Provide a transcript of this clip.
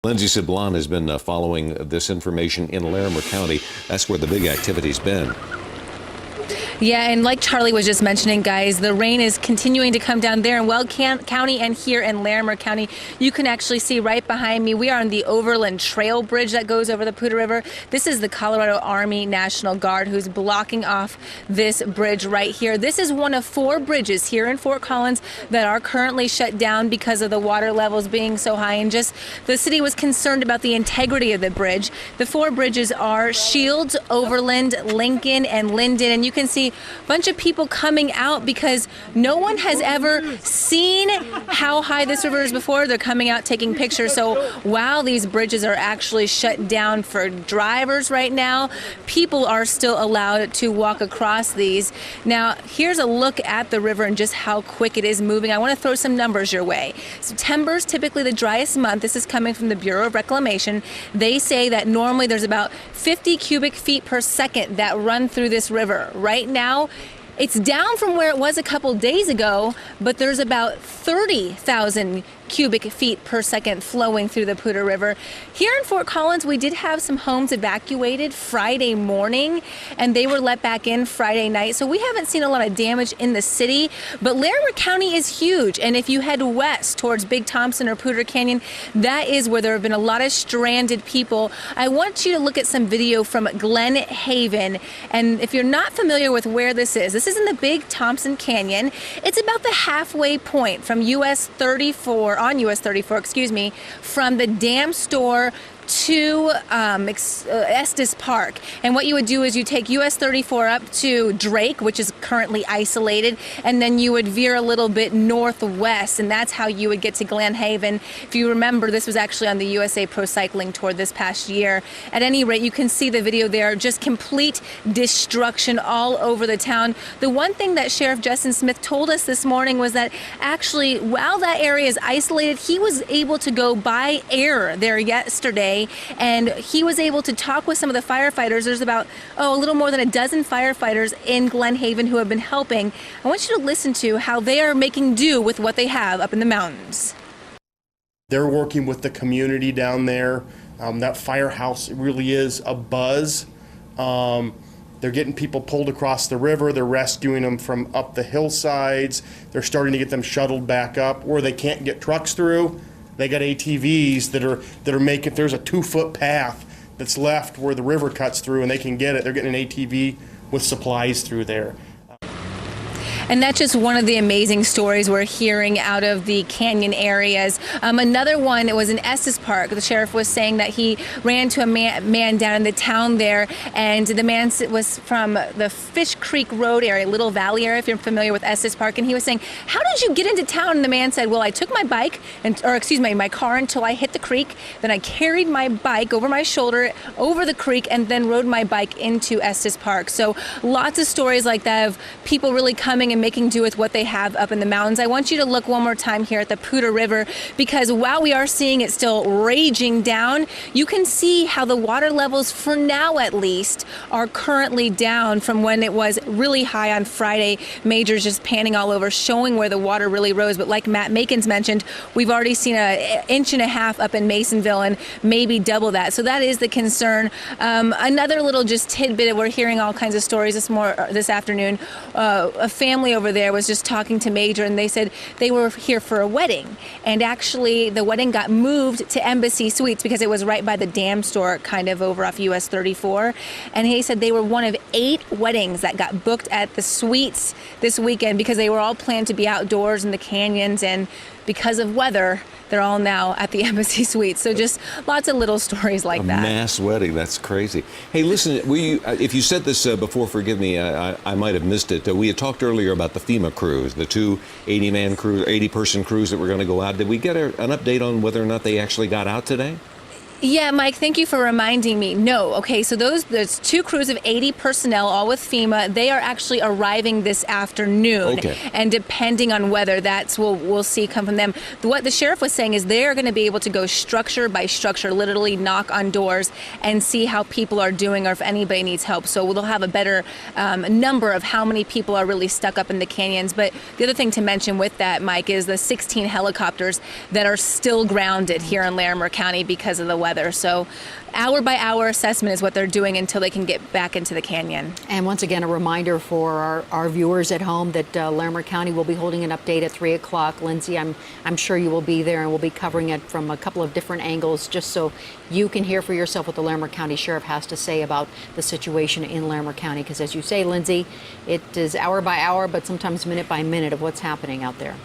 Lindsey Sablan has been following this information in Larimer County. That's where the big activity's been. Yeah, and like Charlie was just mentioning, guys, the rain is continuing to come down there in Weld County and here in Larimer County. You can actually see right behind me, we are on the Overland Trail Bridge that goes over the Poudre River. This is the Colorado Army National Guard who's blocking off this bridge right here. This is one of 4 bridges here in Fort Collins that are currently shut down because of the water levels being so high, and just the city was concerned about the integrity of the bridge. The 4 bridges are Shields, Overland, Lincoln, and Linden, and you can see a bunch of people coming out because no one has ever seen how high this river is before. They're coming out taking pictures. So while these bridges are actually shut down for drivers right now, people are still allowed to walk across these. Now, here's a look at the river and just how quick it is moving. I want to throw some numbers your way. September is typically the driest month. This is coming from the Bureau of Reclamation. They say that normally there's about 50 cubic feet per second that run through this river. Right now, it's down from where it was a couple days ago, but there's about 30,000 cubic feet per second flowing through the Poudre River. Here in Fort Collins, we did have some homes evacuated Friday morning, and they were let back in Friday night. So we haven't seen a lot of damage in the city, but Larimer County is huge. And if you head west towards Big Thompson or Poudre Canyon, that is where there have been a lot of stranded people. I want you to look at some video from Glen Haven. And if you're not familiar with where this is in the Big Thompson Canyon. It's about the halfway point from US 34, excuse me, from the dam store to Estes Park. And what you would do is you take US 34 up to Drake, which is currently isolated, and then you would veer a little bit northwest, and that's how you would get to Glen Haven. If you remember, this was actually on the USA Pro Cycling Tour this past year. At any rate, you can see the video there, just complete destruction all over the town. The one thing that Sheriff Justin Smith told us this morning was that actually, while that area is isolated, he was able to go by air there yesterday, and he was able to talk with some of the firefighters. There's about a little more than a dozen firefighters in Glen Haven who have been helping. I want you to listen to how they are making do with what they have up in the mountains. They're working with the community down there. That firehouse really is a buzz. They're getting people pulled across the river. They're rescuing them from up the hillsides. They're starting to get them shuttled back up where they can't get trucks through. They got ATVs that are making, there's a 2-foot path that's left where the river cuts through and they can get it. They're getting an ATV with supplies through there. And that's just one of the amazing stories we're hearing out of the canyon areas. Another one, it was in Estes Park. The sheriff was saying that he ran to a man down in the town there, and the man was from the Fish Creek Road area, Little Valley area, if you're familiar with Estes Park. And he was saying, "How did you get into town?" And the man said, "Well, I took my bike, my car until I hit the creek. Then I carried my bike over my shoulder, over the creek, and then rode my bike into Estes Park." So lots of stories like that of people really coming and making do with what they have up in the mountains. I want you to look one more time here at the Poudre River, because while we are seeing it still raging down, you can see how the water levels, for now at least, are currently down from when it was really high on Friday. Majors just panning all over, showing where the water really rose. But like Matt Makins mentioned, we've already seen an inch and a half up in Masonville and maybe double that. So that is the concern. Another little just tidbit, we're hearing all kinds of stories this afternoon. A family over there was just talking to Major, and they said they were here for a wedding, and actually the wedding got moved to Embassy Suites because it was right by the dam store, kind of over off US 34. And he said they were one of 8 weddings that got booked at the Suites this weekend because they were all planned to be outdoors in the canyons, and because of weather, they're all now at the Embassy Suites. So just lots of little stories like that. A mass wedding, that's crazy. Hey, listen, if you said this before, forgive me, I might have missed it. We had talked earlier about the FEMA crews, the 2 80-person crews that were going to go out. Did we get an update on whether or not they actually got out today? Yeah, Mike, thank you for reminding me. No, okay, so there's 2 crews of 80 personnel, all with FEMA. They are actually arriving this afternoon. Okay. And depending on weather, we'll see come from them. What the sheriff was saying is they are going to be able to go structure by structure, literally knock on doors and see how people are doing or if anybody needs help. So we'll have a better number of how many people are really stuck up in the canyons. But the other thing to mention with that, Mike, is the 16 helicopters that are still grounded here in Larimer County because of the weather. So hour by hour assessment is what they're doing until they can get back into the canyon. And once again, a reminder for our viewers at home that Larimer County will be holding an update at 3 o'clock. Lindsey, I'm sure you will be there, and we'll be covering it from a couple of different angles just so you can hear for yourself what the Larimer County Sheriff has to say about the situation in Larimer County. Because as you say, Lindsey, it is hour by hour, but sometimes minute by minute of what's happening out there.